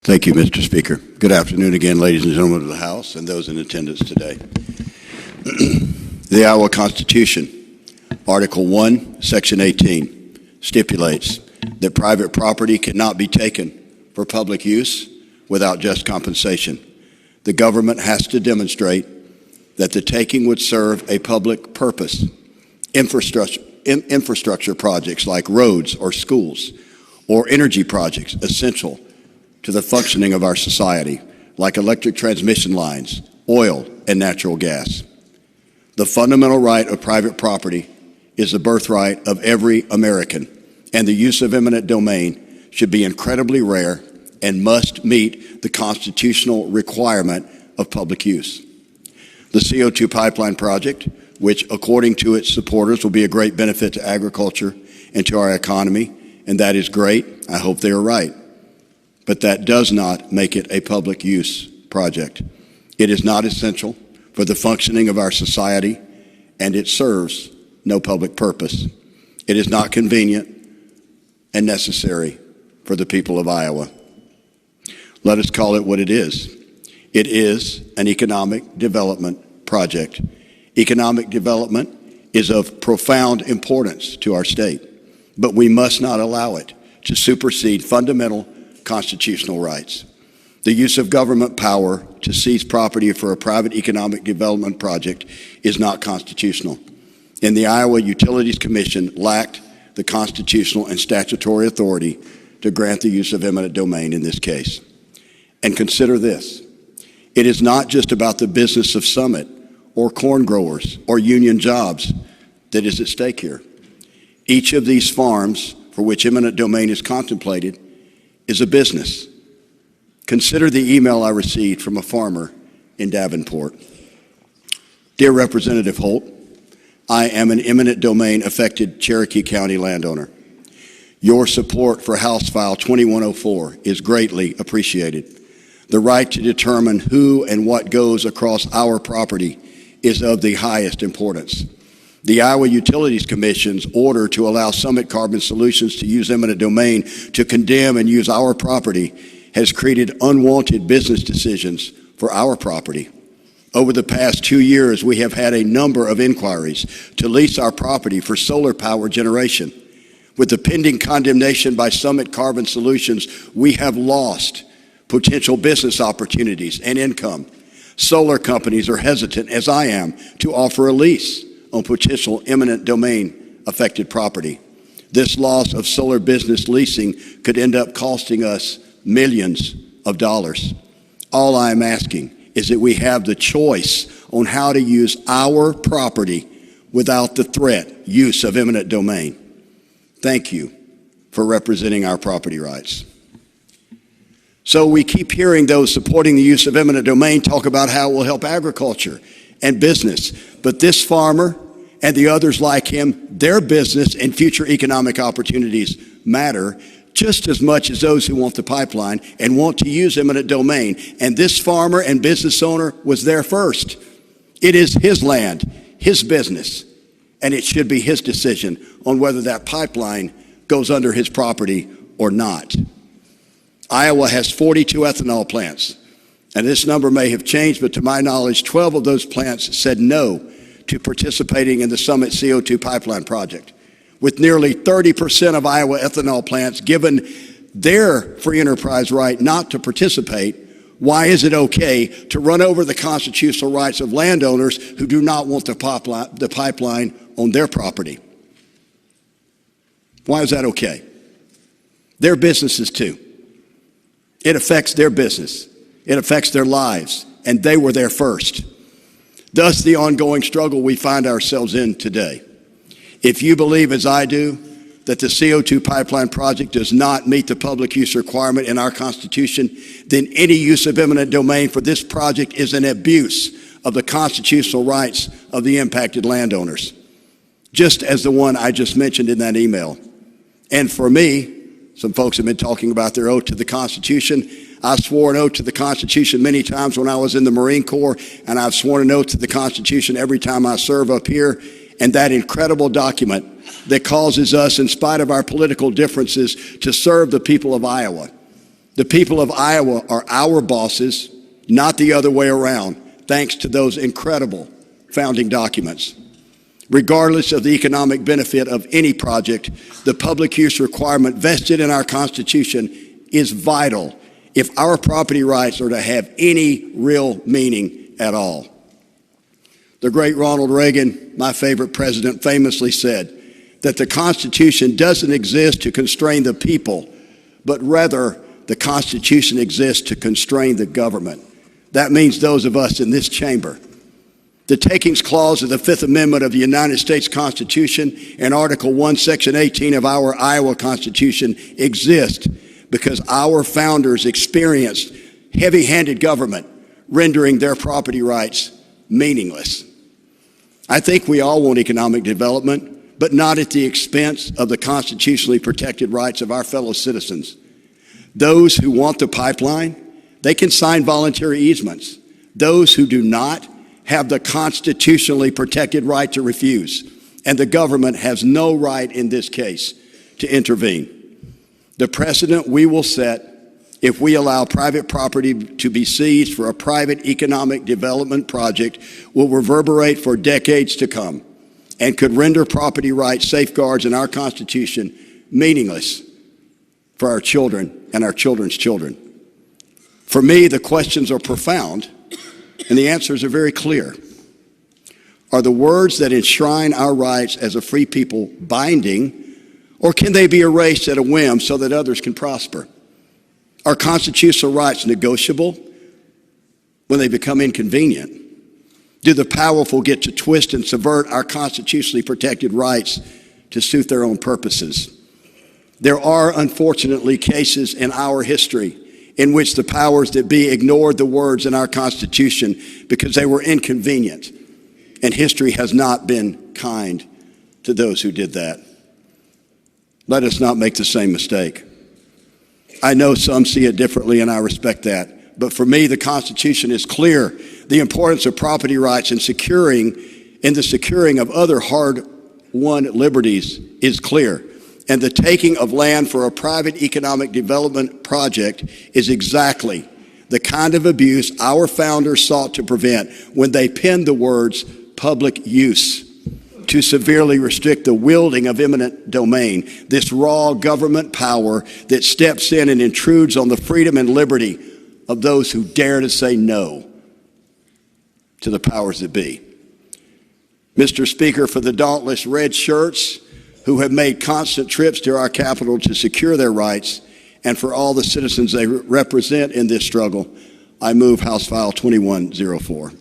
Thank you, Mr. Speaker. Good afternoon again, ladies and gentlemen of the House and those in attendance today. The Iowa Constitution, Article 1, Section 18, stipulates that private property cannot be taken for public use without just compensation. The government has to demonstrate that the taking would serve a public purpose. Infrastructure projects like roads or schools, or energy projects essential to the functioning of our society, like electric transmission lines, oil, and natural gas. The fundamental right of private property is the birthright of every American, and the use of eminent domain should be incredibly rare and must meet the constitutional requirement of public use. The CO2 pipeline project, which according to its supporters will be a great benefit to agriculture and to our economy, and that is great. I hope they are right. But that does not make it a public use project. It is not essential for the functioning of our society, and it serves no public purpose. It is not convenient and necessary for the people of Iowa. Let us call it what it is. It is an economic development project. Economic development is of profound importance to our state, but we must not allow it to supersede fundamental constitutional rights. The use of government power to seize property for a private economic development project is not constitutional. And the Iowa Utilities Commission lacked the constitutional and statutory authority to grant the use of eminent domain in this case. And consider this. It is not just about the business of Summit or corn growers or union jobs that is at stake here. Each of these farms for which eminent domain is contemplated is a business. Consider the email I received from a farmer in Davenport. Dear Representative Holt, I am an eminent domain affected Cherokee County landowner. Your support for House File 2104 is greatly appreciated. The right to determine who and what goes across our property is of the highest importance. The Iowa Utilities Commission's order to allow Summit Carbon Solutions to use eminent domain to condemn and use our property has created unwanted business decisions for our property. Over the past 2 years, we have had a number of inquiries to lease our property for solar power generation. With the pending condemnation by Summit Carbon Solutions, we have lost potential business opportunities and income. Solar companies are hesitant, as I am, to offer a lease on potential eminent domain affected property. This loss of solar business leasing could end up costing us millions of dollars. All I am asking is that we have the choice on how to use our property without the threat use of eminent domain. Thank you for representing our property rights. So we keep hearing those supporting the use of eminent domain talk about how it will help agriculture and business. But this farmer and the others like him, their business and future economic opportunities matter just as much as those who want the pipeline and want to use eminent domain. And this farmer and business owner was there first. It is his land, his business, and it should be his decision on whether that pipeline goes under his property or not. Iowa has 42 ethanol plants, and this number may have changed, but to my knowledge, 12 of those plants said no to participating in the Summit CO2 pipeline project. With nearly 30% of Iowa ethanol plants given their free enterprise right not to participate, why is it okay to run over the constitutional rights of landowners who do not want the pipeline on their property? Why is that okay? Their businesses too. It affects their business. It affects their lives, and they were there first. Thus, the ongoing struggle we find ourselves in today. If you believe, as I do, that the CO2 pipeline project does not meet the public use requirement in our Constitution, then any use of eminent domain for this project is an abuse of the constitutional rights of the impacted landowners, just as the one I just mentioned in that email. And for me, some folks have been talking about their oath to the Constitution. I swore an oath to the Constitution many times when I was in the Marine Corps, and I've sworn an oath to the Constitution every time I serve up here. And that incredible document that causes us, in spite of our political differences, to serve the people of Iowa The people of Iowa are our bosses, not the other way around, thanks to those incredible founding documents. Regardless of the economic benefit of any project, the public use requirement vested in our Constitution is vital if our property rights are to have any real meaning at all. The great Ronald Reagan, my favorite president, famously said that the Constitution doesn't exist to constrain the people, but rather the Constitution exists to constrain the government. That means those of us in this chamber. The Takings Clause of the Fifth Amendment of the United States Constitution and Article 1, Section 18 of our Iowa Constitution exist because our founders experienced heavy-handed government rendering their property rights meaningless. I think we all want economic development, but not at the expense of the constitutionally protected rights of our fellow citizens. Those who want the pipeline, they can sign voluntary easements. Those who do not have the constitutionally protected right to refuse, and the government has no right in this case to intervene. The precedent we will set if we allow private property to be seized for a private economic development project will reverberate for decades to come and could render property rights safeguards in our Constitution meaningless for our children and our children's children. For me, the questions are profound, and the answers are very clear. Are the words that enshrine our rights as a free people binding, or can they be erased at a whim so that others can prosper? Are constitutional rights negotiable when they become inconvenient? Do the powerful get to twist and subvert our constitutionally protected rights to suit their own purposes? There are, unfortunately, cases in our history in which the powers that be ignored the words in our Constitution because they were inconvenient, and history has not been kind to those who did that. Let us not make the same mistake. I know some see it differently, and I respect that. But for me, the Constitution is clear. The importance of property rights and the securing of other hard-won liberties is clear. And the taking of land for a private economic development project is exactly the kind of abuse our founders sought to prevent when they penned the words public use to severely restrict the wielding of eminent domain, this raw government power that steps in and intrudes on the freedom and liberty of those who dare to say no to the powers that be. Mr. Speaker, for the dauntless red shirts who have made constant trips to our Capitol to secure their rights, and for all the citizens they represent in this struggle, I move House File 2104.